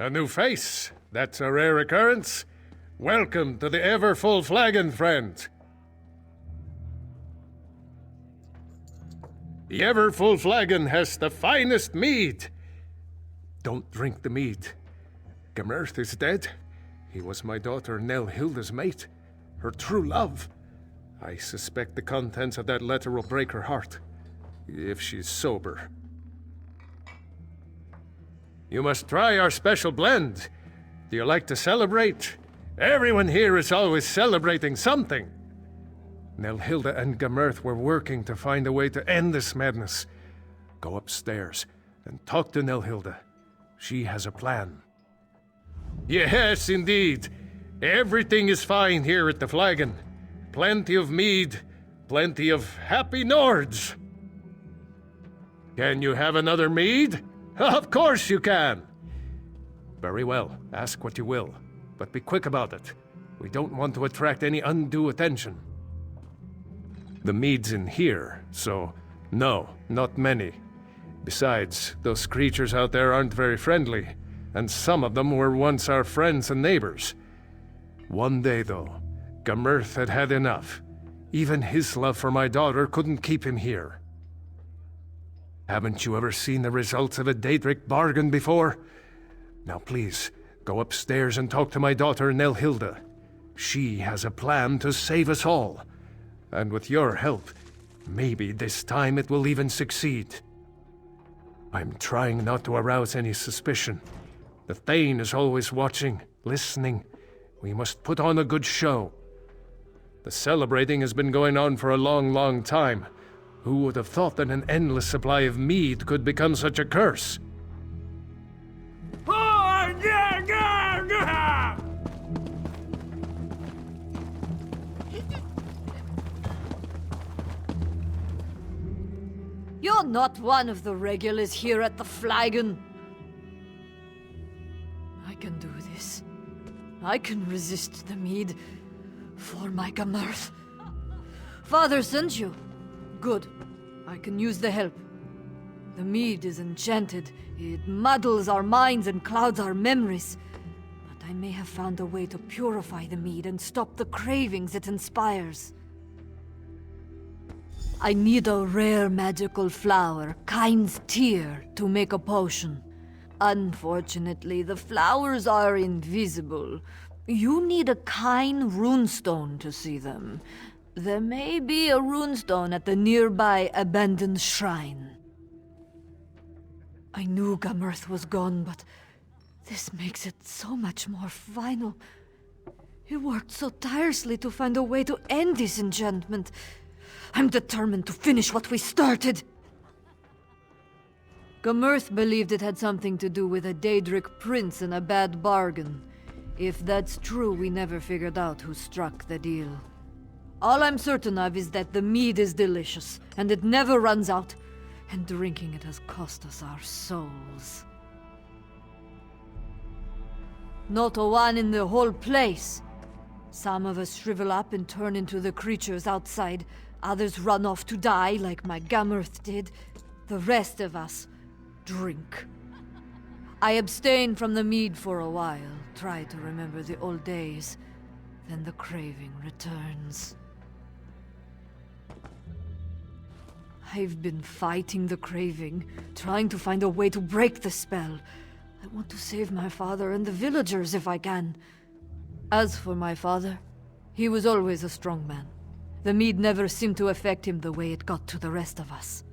A new face. That's a rare occurrence. Welcome to the ever-full flagon, friend. The ever-full flagon has the finest mead. Don't drink the mead. Gemerth is dead. He was my daughter Nell-Hilda's mate, her true love. I suspect the contents of that letter will break her heart, if she's sober. You must try our special blend. Do you like to celebrate? Everyone here is always celebrating something. Nell-Hilda and Gemerth were working to find a way to end this madness. Go upstairs and talk to Nell-Hilda. She has a plan. Yes, indeed. Everything is fine here at the Flagon. Plenty of mead, plenty of happy Nords. Can you have another mead? Of course you can. Very well, ask what you will, but be quick about it. We don't want to attract any undue attention. The mead's in here, so no, not many. Besides, those creatures out there aren't very friendly, and some of them were once our friends and neighbors. One day, though, Gemerth had had enough. Even his love for my daughter couldn't keep him here. Haven't you ever seen the results of a Daedric bargain before? Now please, go upstairs and talk to my daughter Nell-Hilda. She has a plan to save us all. And with your help, maybe this time it will even succeed. I'm trying not to arouse any suspicion. The Thane is always watching, listening. We must put on a good show. The celebrating has been going on for a long, long time. Who would have thought that an endless supply of mead could become such a curse? You're not one of the regulars here at the Flagon. I can do this. I can resist the mead for my Gemerth. Father sent you. Good. I can use the help. The mead is enchanted. It muddles our minds and clouds our memories. But I may have found a way to purify the mead and stop the cravings it inspires. I need a rare magical flower, Kind's Tear, to make a potion. Unfortunately, the flowers are invisible. You need a Kind runestone to see them. There may be a runestone at the nearby abandoned shrine. I knew Gemerth was gone, but this makes it so much more final. He worked so tirelessly to find a way to end this enchantment. I'm determined to finish what we started. Gemerth believed it had something to do with a Daedric prince and a bad bargain. If that's true, we never figured out who struck the deal. All I'm certain of is that the mead is delicious, and it never runs out, and drinking it has cost us our souls. Not a one in the whole place. Some of us shrivel up and turn into the creatures outside. Others run off to die, like my Gemerth did. The rest of us drink. I abstain from the mead for a while, try to remember the old days. Then the craving returns. I've been fighting the craving, trying to find a way to break the spell. I want to save my father and the villagers if I can. As for my father, he was always a strong man. The mead never seemed to affect him the way it got to the rest of us.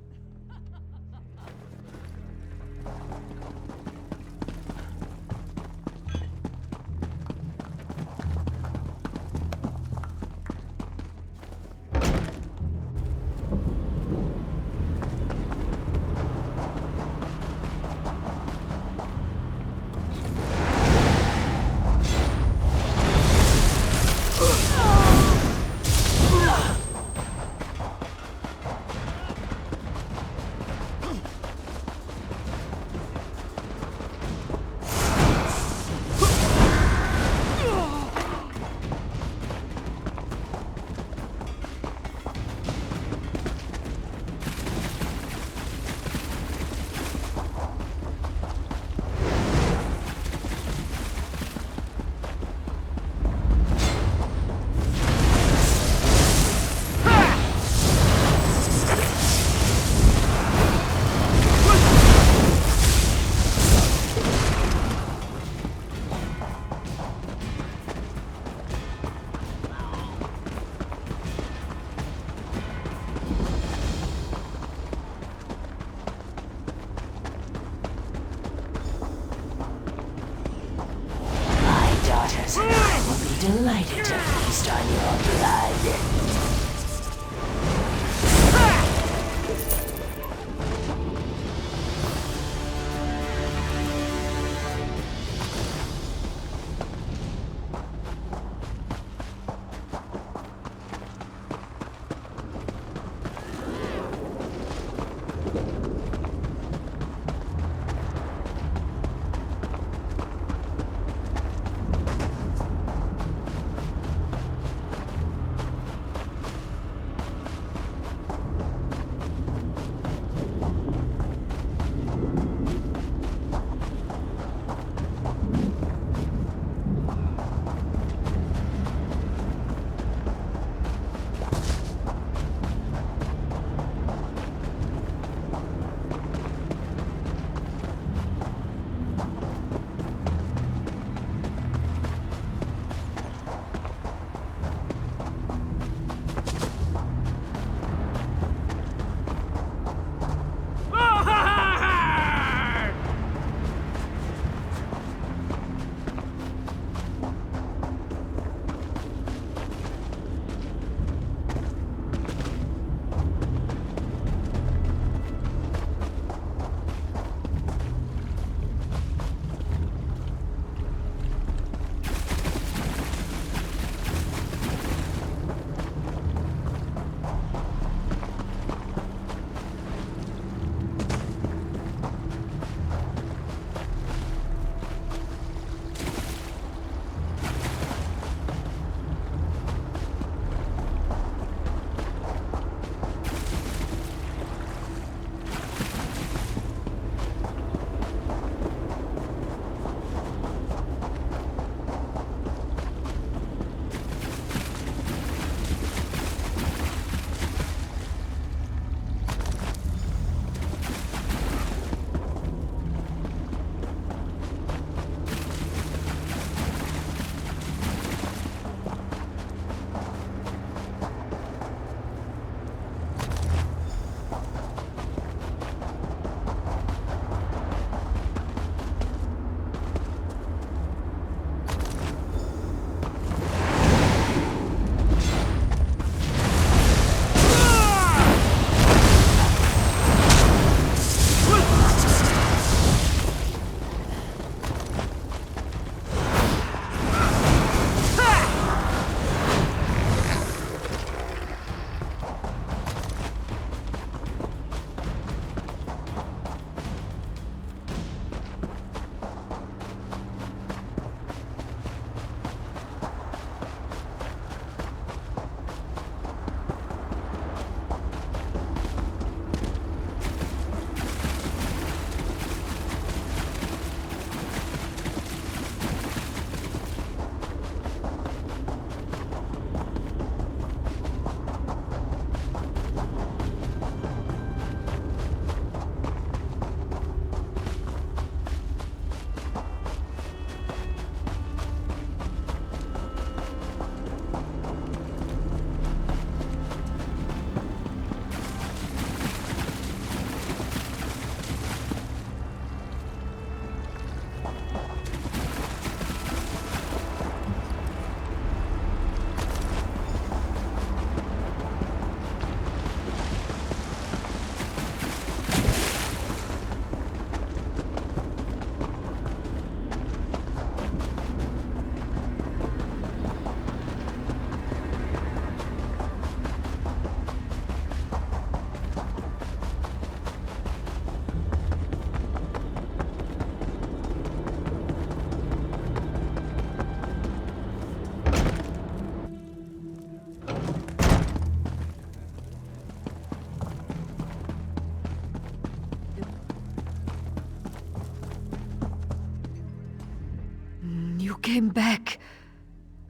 came back.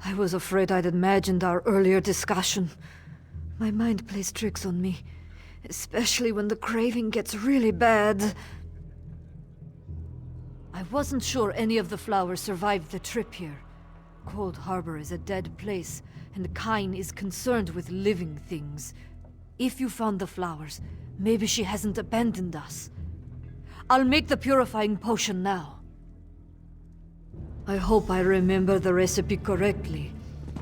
I was afraid I'd imagined our earlier discussion. My mind plays tricks on me, especially when the craving gets really bad. I wasn't sure any of the flowers survived the trip here. Cold Harbor is a dead place, and Kyne is concerned with living things. If you found the flowers, maybe she hasn't abandoned us. I'll make the purifying potion now. I hope I remember the recipe correctly.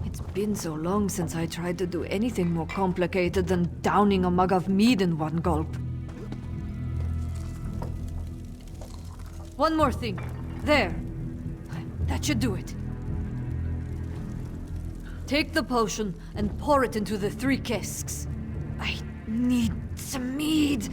It's been so long since I tried to do anything more complicated than downing a mug of mead in one gulp. One more thing. There. That should do it. Take the potion and pour it into the 3 casks. I need some mead.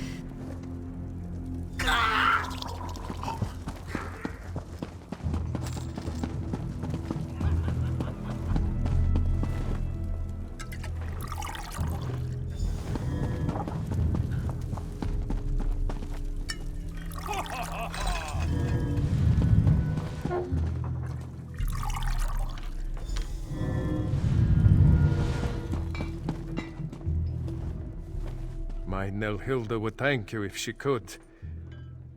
My Nelhilda would thank you if she could.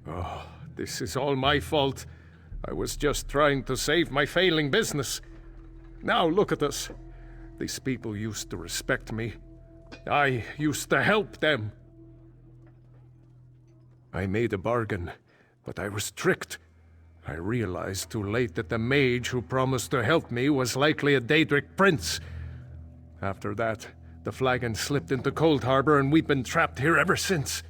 Oh, this is all my fault. I was just trying to save my failing business. Now look at us. These people used to respect me. I used to help them. I made a bargain, but I was tricked. I realized too late that the mage who promised to help me was likely a Daedric prince. After that, the flagon slipped into Cold Harbor, and we've been trapped here ever since.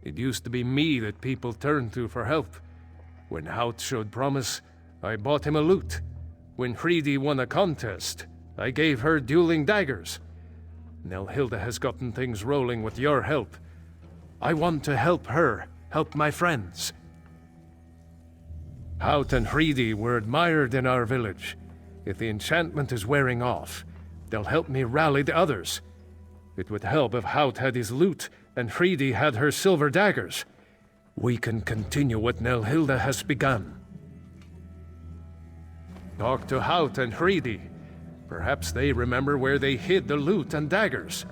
It used to be me that people turned to for help. When Hout showed promise, I bought him a lute. When Hreidi won a contest, I gave her dueling daggers. Nelhilda has gotten things rolling with your help. I want to help her, help my friends. Hout and Hreidi were admired in our village. If the enchantment is wearing off, they'll help me rally the others. It would help if Hout had his lute and Hreidi had her silver daggers. We can continue what Nelhilda has begun. Talk to Hout and Hreidi. Perhaps they remember where they hid the lute and daggers.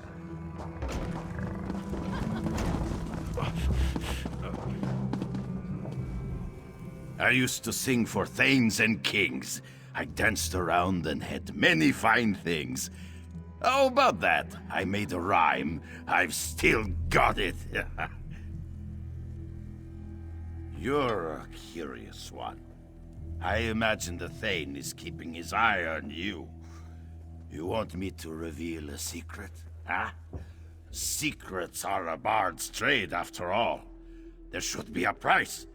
I used to sing for thanes and kings. I danced around and had many fine things. How about that? I made a rhyme. I've still got it. You're a curious one. I imagine the Thane is keeping his eye on you. You want me to reveal a secret, huh? Secrets are a bard's trade, after all. There should be a price.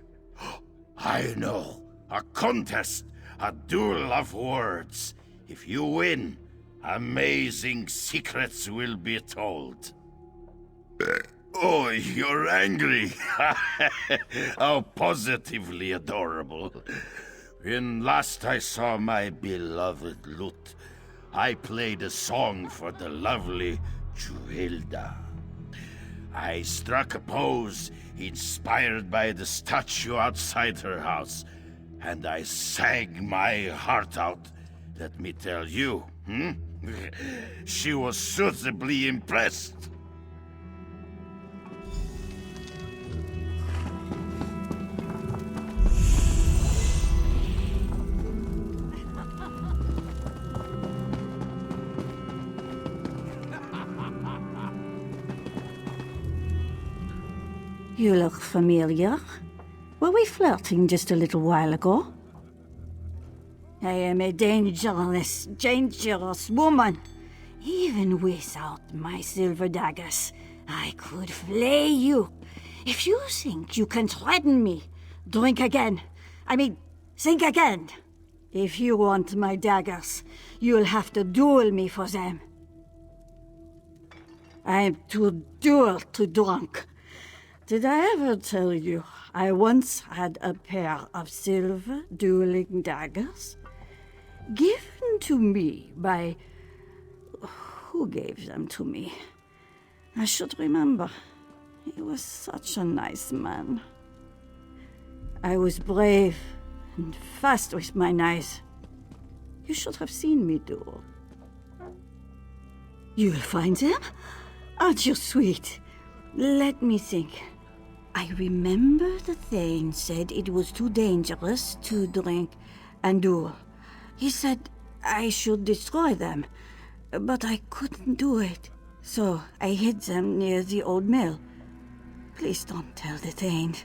I know. A contest. A duel of words. If you win, amazing secrets will be told. Oh, you're angry. How positively adorable. When last I saw my beloved lute, I played a song for the lovely Juhilda. I struck a pose inspired by the statue outside her house, and I sang my heart out. Let me tell you, she was suitably impressed. You look familiar. Were we flirting just a little while ago? I am a dangerous, dangerous woman. Even without my silver daggers, I could flay you. If you think you can threaten me, drink again. Think again. If you want my daggers, you'll have to duel me for them. I'm too drunk. Did I ever tell you I once had a pair of silver dueling daggers? Given to me by... Who gave them to me? I should remember. He was such a nice man. I was brave and fast with my knives. You should have seen me do. You'll find them? Aren't you sweet? Let me think. I remember the Thane said it was too dangerous to drink and duel. He said I should destroy them, but I couldn't do it. So I hid them near the old mill. Please don't tell the Thane.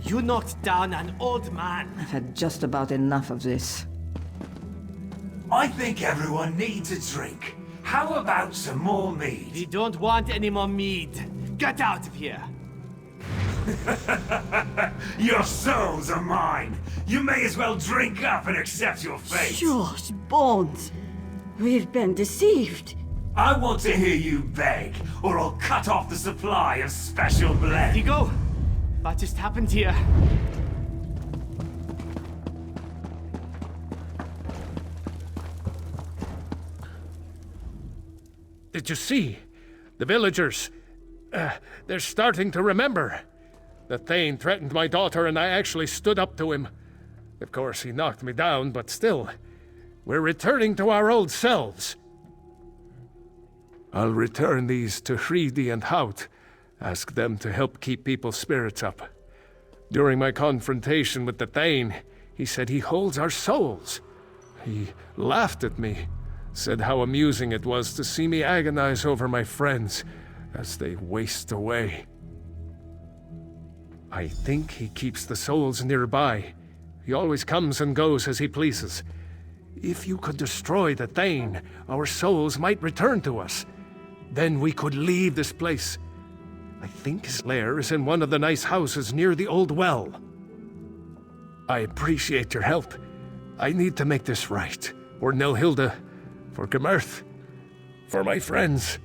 You knocked down an old man. I've had just about enough of this. I think everyone needs a drink. How about some more mead? We don't want any more mead. Get out of here. Your souls are mine. You may as well drink up and accept your fate. George Bones, we've been deceived. I want to hear you beg, or I'll cut off the supply of special blend. Diego, what just happened here? Did you see? The villagers. They're starting to remember. The Thane threatened my daughter and I actually stood up to him. Of course, he knocked me down, but still. We're returning to our old selves. I'll return these to Hreidi and Hout. Ask them to help keep people's spirits up. During my confrontation with the Thane, he said he holds our souls. He laughed at me, said how amusing it was to see me agonize over my friends as they waste away. I think he keeps the souls nearby. He always comes and goes as he pleases. If you could destroy the Thane, our souls might return to us. Then we could leave this place. I think his lair is in one of the nice houses near the old well. I appreciate your help. I need to make this right. For Nilhilda, for Gemerth, for my friends.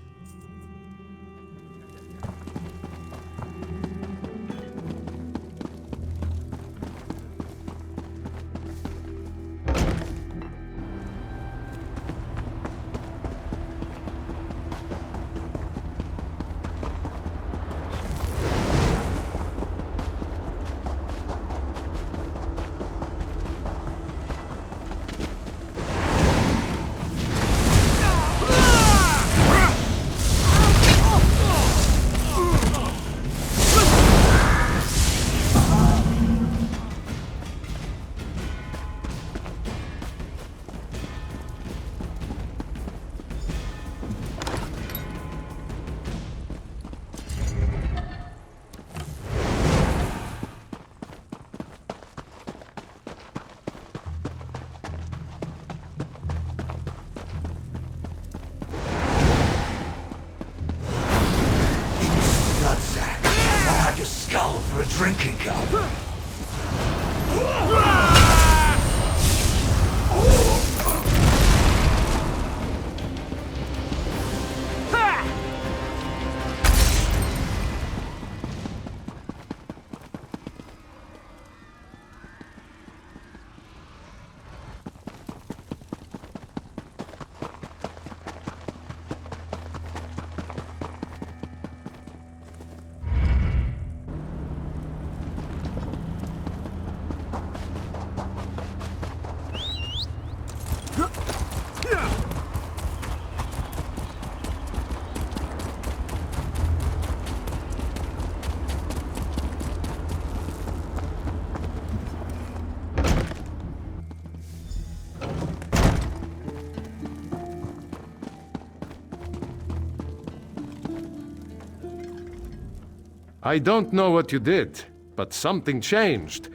I don't know what you did, but something changed.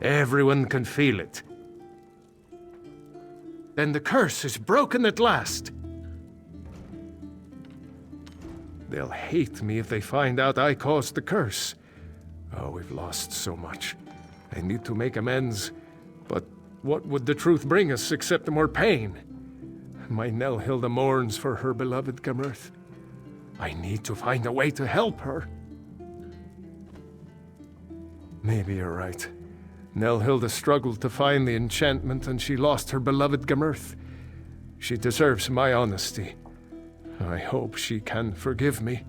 Everyone can feel it. Then the curse is broken at last. They'll hate me if they find out I caused the curse. Oh, we've lost so much. I need to make amends, but what would the truth bring us except more pain? My Nelhilda mourns for her beloved Gamurth. I need to find a way to help her. Maybe you're right. Nelhilda struggled to find the enchantment and she lost her beloved Gamurth. She deserves my honesty. I hope she can forgive me.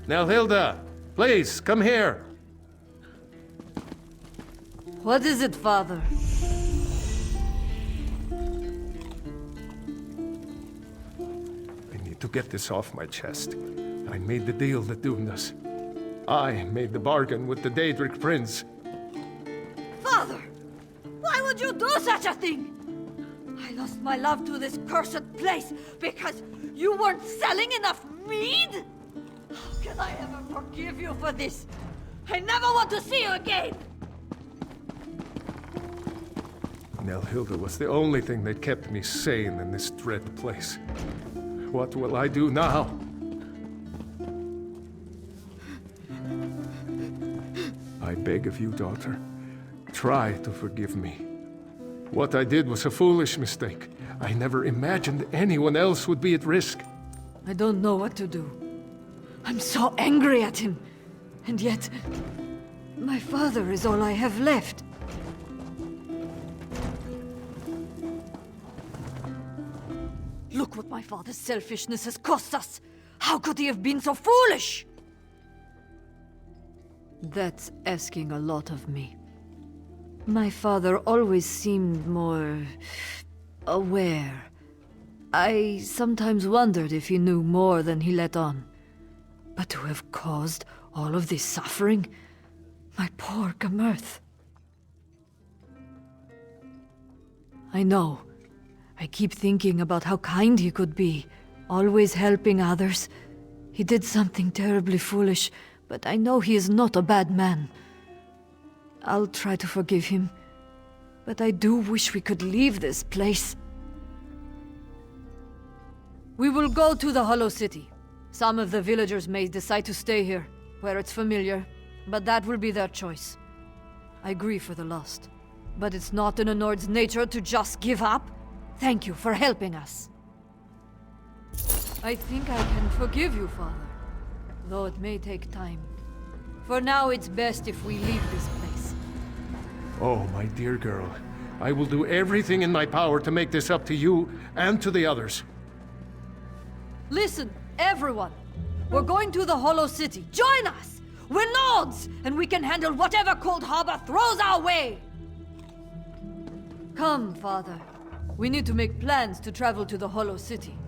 Nelhilda, please, come here. What is it, Father? I need to get this off my chest. I made the deal that doomed us. I made the bargain with the Daedric Prince. Father! Why would you do such a thing? I lost my love to this cursed place because you weren't selling enough mead? How can I ever forgive you for this? I never want to see you again! Nelhilda was the only thing that kept me sane in this dread place. What will I do now? I beg of you, daughter, try to forgive me. What I did was a foolish mistake. I never imagined anyone else would be at risk. I don't know what to do. I'm so angry at him. And yet, my father is all I have left. Look what my father's selfishness has cost us! How could he have been so foolish? That's asking a lot of me. My father always seemed more aware. I sometimes wondered if he knew more than he let on. But to have caused all of this suffering? My poor Gamurth. I know. I keep thinking about how kind he could be, always helping others. He did something terribly foolish, but I know he is not a bad man. I'll try to forgive him, but I do wish we could leave this place. We will go to the Hollow City. Some of the villagers may decide to stay here, where it's familiar, but that will be their choice. I grieve for the lost, but it's not in a Nord's nature to just give up. Thank you for helping us. I think I can forgive you, Father, though it may take time. For now, it's best if we leave this place. Oh, my dear girl, I will do everything in my power to make this up to you and to the others. Listen, everyone! We're going to the Hollow City. Join us! We're Nords, and we can handle whatever Cold Harbor throws our way! Come, Father. We need to make plans to travel to the Hollow City.